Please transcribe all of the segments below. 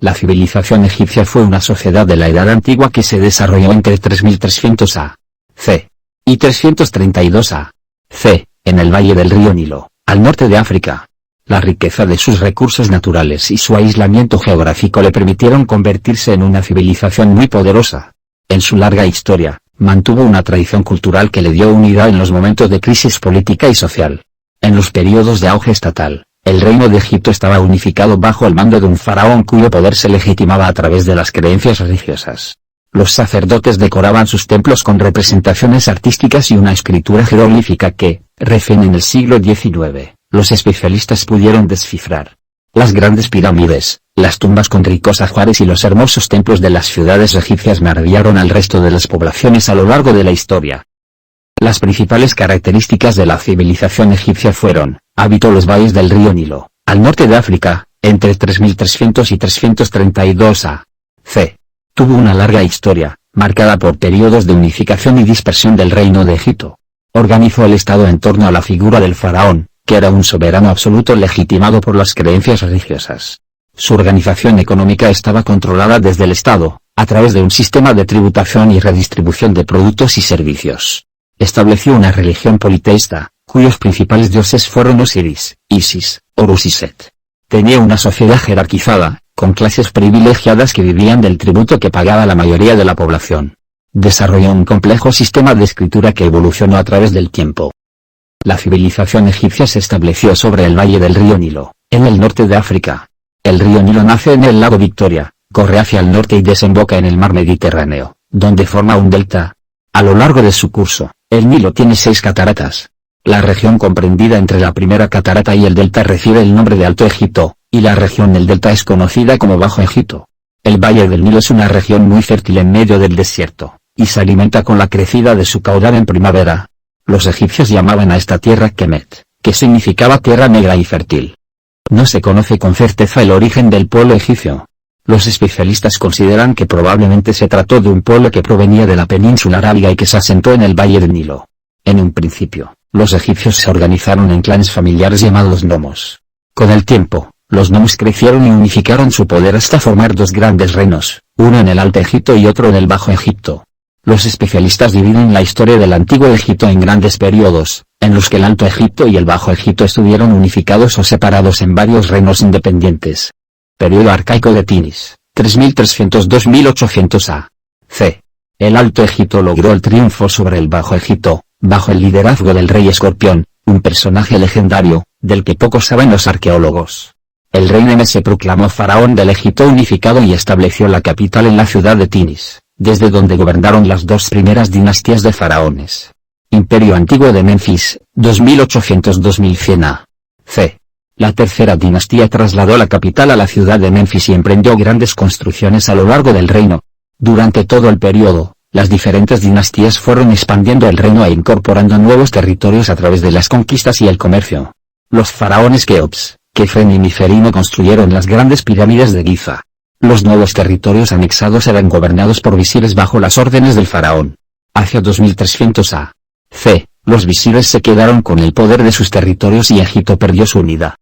La civilización egipcia fue una sociedad de la Edad Antigua que se desarrolló entre 3300 a.C. y 332 a.C., en el valle del río Nilo, al norte de África. La riqueza de sus recursos naturales y su aislamiento geográfico le permitieron convertirse en una civilización muy poderosa. En su larga historia, mantuvo una tradición cultural que le dio unidad en los momentos de crisis política y social. En los periodos de auge estatal, el reino de Egipto estaba unificado bajo el mando de un faraón cuyo poder se legitimaba a través de las creencias religiosas. Los sacerdotes decoraban sus templos con representaciones artísticas y una escritura jeroglífica que, recién en el siglo XIX, los especialistas pudieron descifrar. Las grandes pirámides, las tumbas con ricos ajuares y los hermosos templos de las ciudades egipcias maravillaron al resto de las poblaciones a lo largo de la historia. Las principales características de la civilización egipcia fueron: habitó los valles del río Nilo, al norte de África, entre 3300 y 332 a.C. Tuvo una larga historia, marcada por periodos de unificación y dispersión del reino de Egipto. Organizó el Estado en torno a la figura del faraón, que era un soberano absoluto legitimado por las creencias religiosas. Su organización económica estaba controlada desde el Estado, a través de un sistema de tributación y redistribución de productos y servicios. Estableció una religión politeísta, cuyos principales dioses fueron Osiris, Isis, Horus y Set. Tenía una sociedad jerarquizada, con clases privilegiadas que vivían del tributo que pagaba la mayoría de la población. Desarrolló un complejo sistema de escritura que evolucionó a través del tiempo. La civilización egipcia se estableció sobre el valle del río Nilo, en el norte de África. El río Nilo nace en el lago Victoria, corre hacia el norte y desemboca en el mar Mediterráneo, donde forma un delta. A lo largo de su curso, el Nilo tiene 6 cataratas. La región comprendida entre la primera catarata y el delta recibe el nombre de Alto Egipto, y la región del delta es conocida como Bajo Egipto. El valle del Nilo es una región muy fértil en medio del desierto, y se alimenta con la crecida de su caudal en primavera. Los egipcios llamaban a esta tierra Kemet, que significaba tierra negra y fértil. No se conoce con certeza el origen del pueblo egipcio. Los especialistas consideran que probablemente se trató de un pueblo que provenía de la península arábiga y que se asentó en el valle del Nilo. En un principio, los egipcios se organizaron en clanes familiares llamados nomos. Con el tiempo, los nomos crecieron y unificaron su poder hasta formar 2 grandes reinos, uno en el Alto Egipto y otro en el Bajo Egipto. Los especialistas dividen la historia del Antiguo Egipto en grandes periodos, en los que el Alto Egipto y el Bajo Egipto estuvieron unificados o separados en varios reinos independientes. Periodo arcaico de Tinis, 3300-2800 a.C. El Alto Egipto logró el triunfo sobre el Bajo Egipto, bajo el liderazgo del rey Escorpión, un personaje legendario, del que poco saben los arqueólogos. El rey Menes se proclamó faraón del Egipto unificado y estableció la capital en la ciudad de Tinis, desde donde gobernaron las 2 primeras dinastías de faraones. Imperio Antiguo de Menfis, 2800-2100 a.C. La tercera dinastía trasladó la capital a la ciudad de Menfis y emprendió grandes construcciones a lo largo del reino. Durante todo el periodo, las diferentes dinastías fueron expandiendo el reino e incorporando nuevos territorios a través de las conquistas y el comercio. Los faraones Keops, Kefren y Neferino construyeron las grandes pirámides de Giza. Los nuevos territorios anexados eran gobernados por visires bajo las órdenes del faraón. Hacia 2300 a.C., los visires se quedaron con el poder de sus territorios y Egipto perdió su unidad.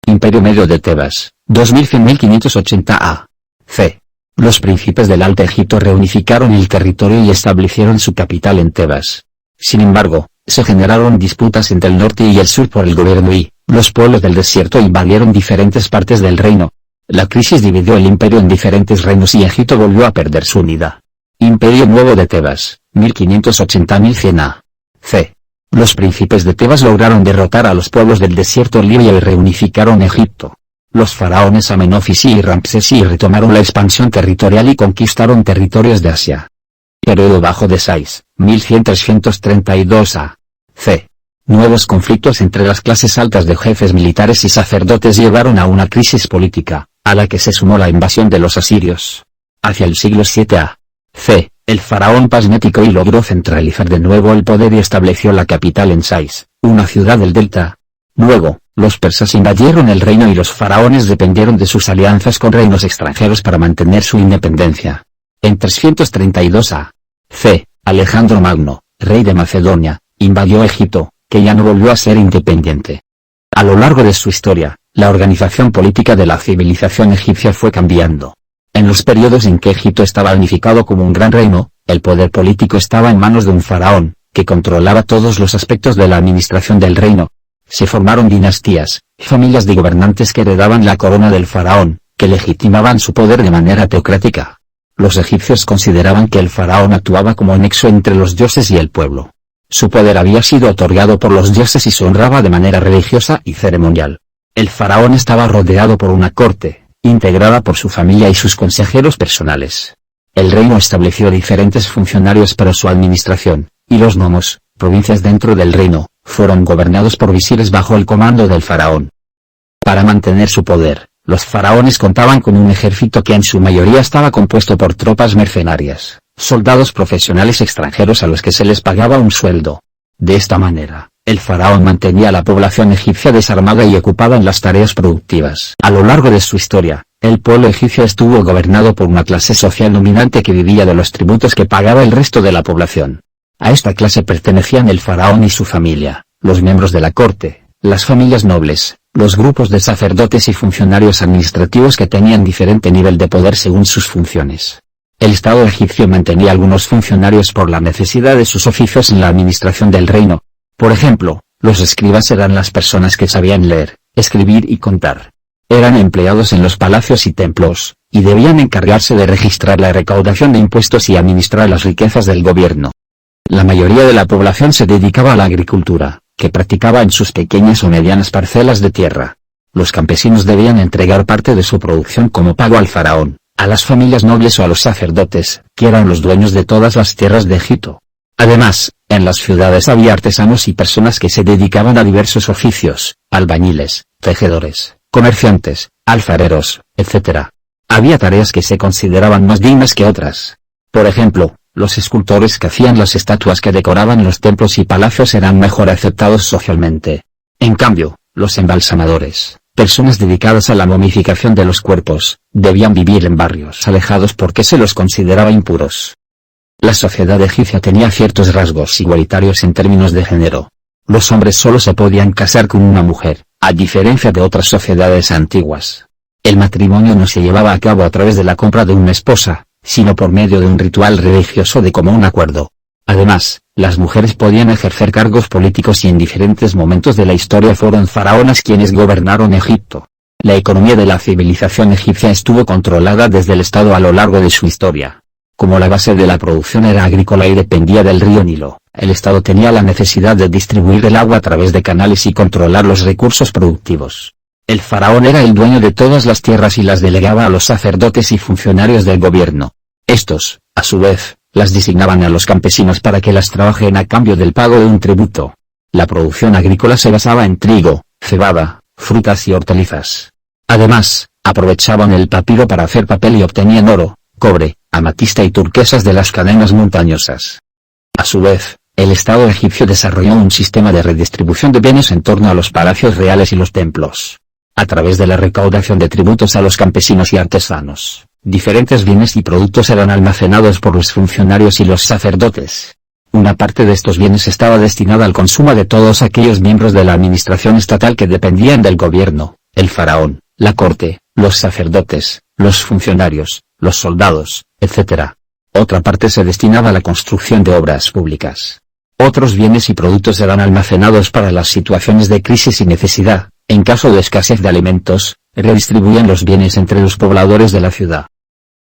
Imperio Medio de Tebas, 2100-1580 a.C. Los príncipes del Alto Egipto reunificaron el territorio y establecieron su capital en Tebas. Sin embargo, se generaron disputas entre el norte y el sur por el gobierno y los pueblos del desierto invadieron diferentes partes del reino. La crisis dividió el imperio en diferentes reinos y Egipto volvió a perder su unidad. Imperio Nuevo de Tebas, 1580-1100 a.C. Los príncipes de Tebas lograron derrotar a los pueblos del desierto libio y reunificaron Egipto. Los faraones Amenofis y Ramsesi retomaron la expansión territorial y conquistaron territorios de Asia. Periodo Bajo de Sais, 1100-332 a.C. Nuevos conflictos entre las clases altas de jefes militares y sacerdotes llevaron a una crisis política, a la que se sumó la invasión de los asirios. Hacia el siglo VII a.C., el faraón Pasmético I logró centralizar de nuevo el poder y estableció la capital en Sais, una ciudad del delta. Luego, los persas invadieron el reino y los faraones dependieron de sus alianzas con reinos extranjeros para mantener su independencia. En 332 a.C., Alejandro Magno, rey de Macedonia, invadió Egipto, que ya no volvió a ser independiente. A lo largo de su historia, La organización política de la civilización egipcia fue cambiando. En los periodos en que Egipto estaba unificado como un gran reino, el poder político estaba en manos de un faraón, que controlaba todos los aspectos de la administración del reino. Se formaron dinastías, familias de gobernantes que heredaban la corona del faraón, que legitimaban su poder de manera teocrática. Los egipcios consideraban que el faraón actuaba como nexo entre los dioses y el pueblo. Su poder había sido otorgado por los dioses y se honraba de manera religiosa y ceremonial. El faraón estaba rodeado por una corte, integrada por su familia y sus consejeros personales. El reino estableció diferentes funcionarios para su administración, y los nomos, provincias dentro del reino, fueron gobernados por visires bajo el comando del faraón. Para mantener su poder, los faraones contaban con un ejército que en su mayoría estaba compuesto por tropas mercenarias, soldados profesionales extranjeros a los que se les pagaba un sueldo. De esta manera, el faraón mantenía a la población egipcia desarmada y ocupada en las tareas productivas. A lo largo de su historia, el pueblo egipcio estuvo gobernado por una clase social dominante que vivía de los tributos que pagaba el resto de la población. A esta clase pertenecían el faraón y su familia, los miembros de la corte, las familias nobles, los grupos de sacerdotes y funcionarios administrativos que tenían diferente nivel de poder según sus funciones. El Estado egipcio mantenía algunos funcionarios por la necesidad de sus oficios en la administración del reino. Por ejemplo, los escribas eran las personas que sabían leer, escribir y contar. Eran empleados en los palacios y templos, y debían encargarse de registrar la recaudación de impuestos y administrar las riquezas del gobierno. La mayoría de la población se dedicaba a la agricultura, que practicaba en sus pequeñas o medianas parcelas de tierra. Los campesinos debían entregar parte de su producción como pago al faraón, a las familias nobles o a los sacerdotes, que eran los dueños de todas las tierras de Egipto. Además, en las ciudades había artesanos y personas que se dedicaban a diversos oficios, albañiles, tejedores, comerciantes, alfareros, etc. Había tareas que se consideraban más dignas que otras. Por ejemplo, los escultores que hacían las estatuas que decoraban los templos y palacios eran mejor aceptados socialmente. En cambio, los embalsamadores, personas dedicadas a la momificación de los cuerpos, debían vivir en barrios alejados porque se los consideraba impuros. La sociedad egipcia tenía ciertos rasgos igualitarios en términos de género. Los hombres solo se podían casar con una mujer, a diferencia de otras sociedades antiguas. El matrimonio no se llevaba a cabo a través de la compra de una esposa, sino por medio de un ritual religioso de común acuerdo. Además, las mujeres podían ejercer cargos políticos y en diferentes momentos de la historia fueron faraonas quienes gobernaron Egipto. La economía de la civilización egipcia estuvo controlada desde el Estado a lo largo de su historia. Como la base de la producción era agrícola y dependía del río Nilo, el Estado tenía la necesidad de distribuir el agua a través de canales y controlar los recursos productivos. El faraón era el dueño de todas las tierras y las delegaba a los sacerdotes y funcionarios del gobierno. Estos, a su vez, las designaban a los campesinos para que las trabajen a cambio del pago de un tributo. La producción agrícola se basaba en trigo, cebada, frutas y hortalizas. Además, aprovechaban el papiro para hacer papel y obtenían oro, cobre, amatista y turquesas de las cadenas montañosas. A su vez, el Estado egipcio desarrolló un sistema de redistribución de bienes en torno a los palacios reales y los templos. A través de la recaudación de tributos a los campesinos y artesanos, diferentes bienes y productos eran almacenados por los funcionarios y los sacerdotes. Una parte de estos bienes estaba destinada al consumo de todos aquellos miembros de la administración estatal que dependían del gobierno, el faraón, la corte, los sacerdotes, los funcionarios, los soldados, etc. Otra parte se destinaba a la construcción de obras públicas. Otros bienes y productos eran almacenados para las situaciones de crisis y necesidad. En caso de escasez de alimentos, redistribuían los bienes entre los pobladores de la ciudad.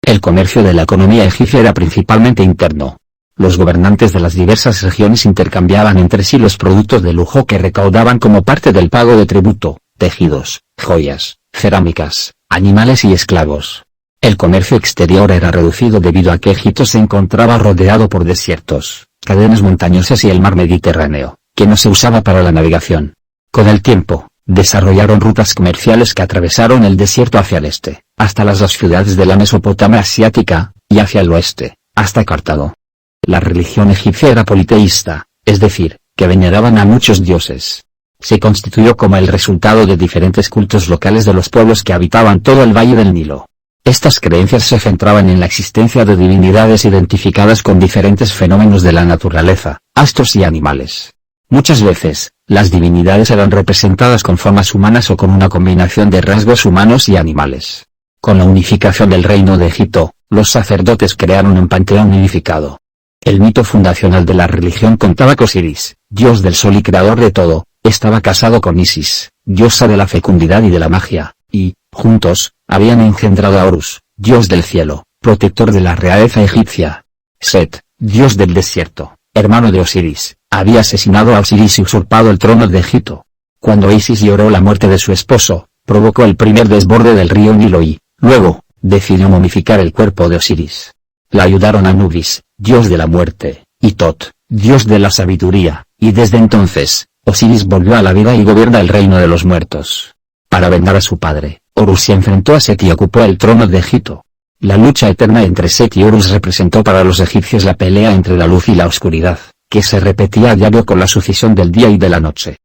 El comercio de la economía egipcia era principalmente interno. Los gobernantes de las diversas regiones intercambiaban entre sí los productos de lujo que recaudaban como parte del pago de tributo, tejidos, joyas, cerámicas, animales y esclavos. El comercio exterior era reducido debido a que Egipto se encontraba rodeado por desiertos, cadenas montañosas y el mar Mediterráneo, que no se usaba para la navegación. Con el tiempo, desarrollaron rutas comerciales que atravesaron el desierto hacia el este, hasta las dos ciudades de la Mesopotamia asiática, y hacia el oeste, hasta Cartago. La religión egipcia era politeísta, es decir, que veneraban a muchos dioses. Se constituyó como el resultado de diferentes cultos locales de los pueblos que habitaban todo el valle del Nilo. Estas creencias se centraban en la existencia de divinidades identificadas con diferentes fenómenos de la naturaleza, astros y animales. Muchas veces, Las divinidades eran representadas con formas humanas o con una combinación de rasgos humanos y animales. Con la unificación del reino de Egipto, los sacerdotes crearon un panteón unificado. El mito fundacional de la religión contaba que Osiris, dios del sol y creador de todo, estaba casado con Isis, diosa de la fecundidad y de la magia, y, juntos, habían engendrado a Horus, dios del cielo, protector de la realeza egipcia. Set, dios del desierto, hermano de Osiris, había asesinado a Osiris y usurpado el trono de Egipto. Cuando Isis lloró la muerte de su esposo, provocó el primer desborde del río Nilo y, luego, decidió momificar el cuerpo de Osiris. La ayudaron Anubis, dios de la muerte, y Tot, dios de la sabiduría, y desde entonces, Osiris volvió a la vida y gobierna el reino de los muertos. Para vengar a su padre, Horus se enfrentó a Set y ocupó el trono de Egipto. La lucha eterna entre Set y Horus representó para los egipcios la pelea entre la luz y la oscuridad, que se repetía a diario con la sucesión del día y de la noche.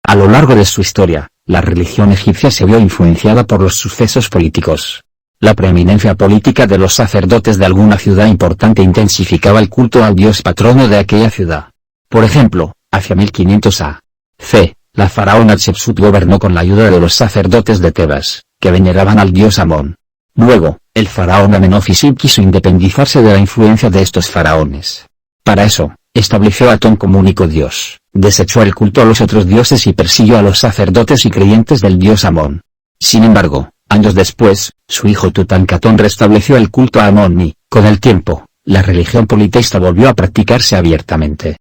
A lo largo de su historia, la religión egipcia se vio influenciada por los sucesos políticos. La preeminencia política de los sacerdotes de alguna ciudad importante intensificaba el culto al dios patrono de aquella ciudad. Por ejemplo, hacia 1500 a.C., la faraona Hatshepsut gobernó con la ayuda de los sacerdotes de Tebas, que veneraban al dios Amón. Luego, el faraón Amenofis quiso independizarse de la influencia de estos faraones. Para eso, estableció a Atón como único dios, desechó el culto a los otros dioses y persiguió a los sacerdotes y creyentes del dios Amón. Sin embargo, años después, su hijo Tutankamón restableció el culto a Amón y, con el tiempo, la religión politeísta volvió a practicarse abiertamente.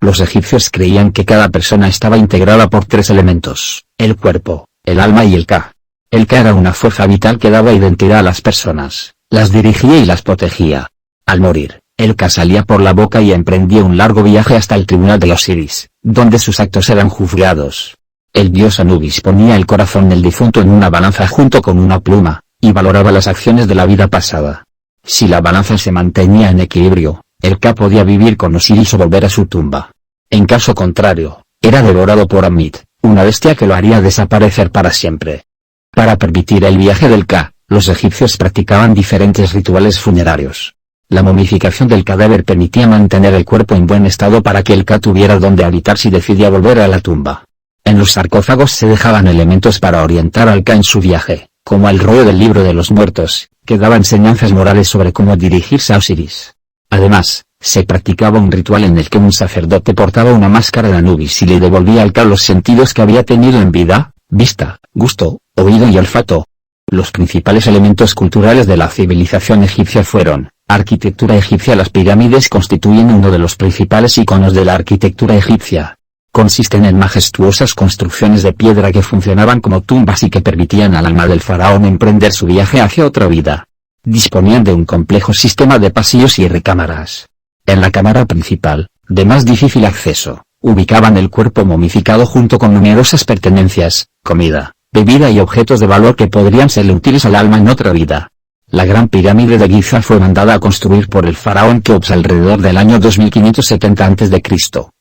Los egipcios creían que cada persona estaba integrada por tres elementos: el cuerpo, el alma y el Ka. El Ka era una fuerza vital que daba identidad a las personas, las dirigía y las protegía. Al morir, el Ka salía por la boca y emprendía un largo viaje hasta el tribunal de Osiris, donde sus actos eran juzgados. El dios Anubis ponía el corazón del difunto en una balanza junto con una pluma, y valoraba las acciones de la vida pasada. Si la balanza se mantenía en equilibrio, el Ka podía vivir con Osiris o volver a su tumba. En caso contrario, era devorado por Amit, una bestia que lo haría desaparecer para siempre. Para permitir el viaje del Ka, los egipcios practicaban diferentes rituales funerarios. La momificación del cadáver permitía mantener el cuerpo en buen estado para que el Ka tuviera donde habitar si decidía volver a la tumba. En los sarcófagos se dejaban elementos para orientar al Ka en su viaje, como el rollo del libro de los muertos, que daba enseñanzas morales sobre cómo dirigirse a Osiris. Además, se practicaba un ritual en el que un sacerdote portaba una máscara de Anubis y le devolvía al Ka los sentidos que había tenido en vida: vista, gusto, oído y olfato. Los principales elementos culturales de la civilización egipcia fueron: arquitectura egipcia. Las pirámides constituyen uno de los principales iconos de la arquitectura egipcia. Consisten en majestuosas construcciones de piedra que funcionaban como tumbas y que permitían al alma del faraón emprender su viaje hacia otra vida. Disponían de un complejo sistema de pasillos y recámaras. En la cámara principal, de más difícil acceso, ubicaban el cuerpo momificado junto con numerosas pertenencias, comida, bebida y objetos de valor que podrían serle útiles al alma en otra vida. La Gran Pirámide de Giza fue mandada a construir por el faraón Keops alrededor del año 2570 a.C.,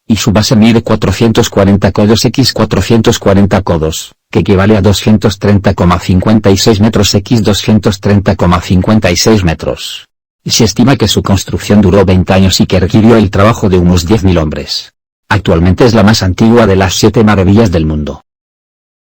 y su base mide 440 codos x 440 codos, que equivale a 230,56 metros x 230,56 metros. Se estima que su construcción duró 20 años y que requirió el trabajo de unos 10.000 hombres. Actualmente es la más antigua de las 7 maravillas del mundo.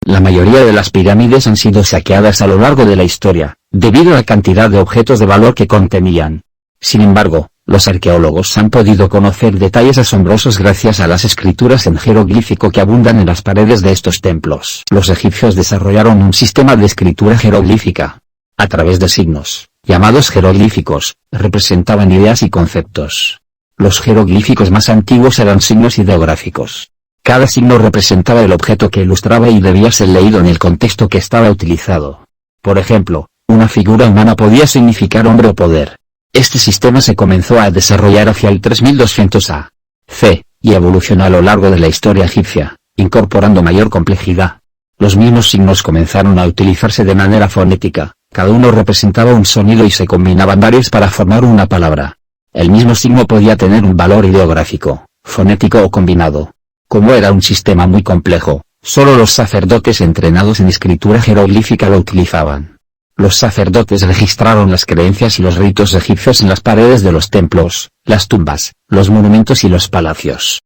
La mayoría de las pirámides han sido saqueadas a lo largo de la historia, debido a la cantidad de objetos de valor que contenían. Sin embargo, los arqueólogos han podido conocer detalles asombrosos gracias a las escrituras en jeroglífico que abundan en las paredes de estos templos. Los egipcios desarrollaron un sistema de escritura jeroglífica. A través de signos, llamados jeroglíficos, representaban ideas y conceptos. Los jeroglíficos más antiguos eran signos ideográficos. Cada signo representaba el objeto que ilustraba y debía ser leído en el contexto que estaba utilizado. Por ejemplo, una figura humana podía significar hombre o poder. Este sistema se comenzó a desarrollar hacia el 3200 a.C., y evolucionó a lo largo de la historia egipcia, incorporando mayor complejidad. Los mismos signos comenzaron a utilizarse de manera fonética, cada uno representaba un sonido y se combinaban varios para formar una palabra. El mismo signo podía tener un valor ideográfico, fonético o combinado. Como era un sistema muy complejo, solo los sacerdotes entrenados en escritura jeroglífica lo utilizaban. Los sacerdotes registraron las creencias y los ritos egipcios en las paredes de los templos, las tumbas, los monumentos y los palacios.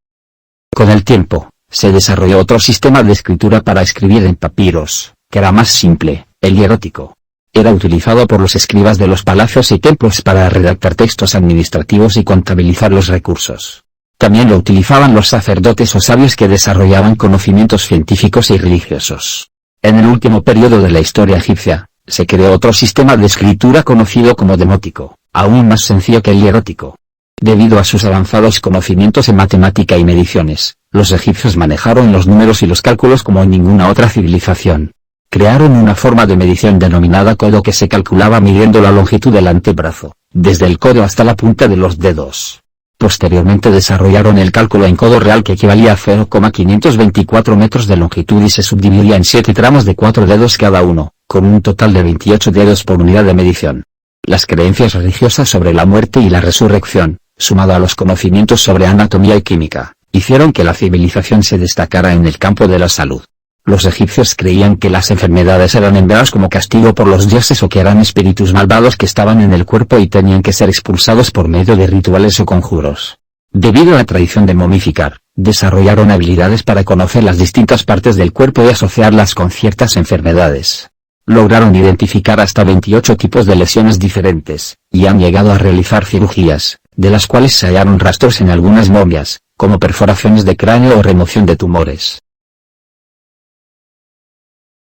Con el tiempo, se desarrolló otro sistema de escritura para escribir en papiros, que era más simple, el hierótico. Era utilizado por los escribas de los palacios y templos para redactar textos administrativos y contabilizar los recursos. También lo utilizaban los sacerdotes o sabios que desarrollaban conocimientos científicos y religiosos. En el último periodo de la historia egipcia, se creó otro sistema de escritura conocido como demótico, aún más sencillo que el hierótico. Debido a sus avanzados conocimientos en matemática y mediciones, los egipcios manejaron los números y los cálculos como en ninguna otra civilización. Crearon una forma de medición denominada codo que se calculaba midiendo la longitud del antebrazo, desde el codo hasta la punta de los dedos. Posteriormente desarrollaron el cálculo en codo real que equivalía a 0,524 metros de longitud y se subdividía en 7 tramos de 4 dedos cada uno, con un total de 28 dedos por unidad de medición. Las creencias religiosas sobre la muerte y la resurrección, sumado a los conocimientos sobre anatomía y química, hicieron que la civilización se destacara en el campo de la salud. Los egipcios creían que las enfermedades eran enviadas como castigo por los dioses o que eran espíritus malvados que estaban en el cuerpo y tenían que ser expulsados por medio de rituales o conjuros. Debido a la tradición de momificar, desarrollaron habilidades para conocer las distintas partes del cuerpo y asociarlas con ciertas enfermedades. Lograron identificar hasta 28 tipos de lesiones diferentes, y han llegado a realizar cirugías, de las cuales se hallaron rastros en algunas momias, como perforaciones de cráneo o remoción de tumores.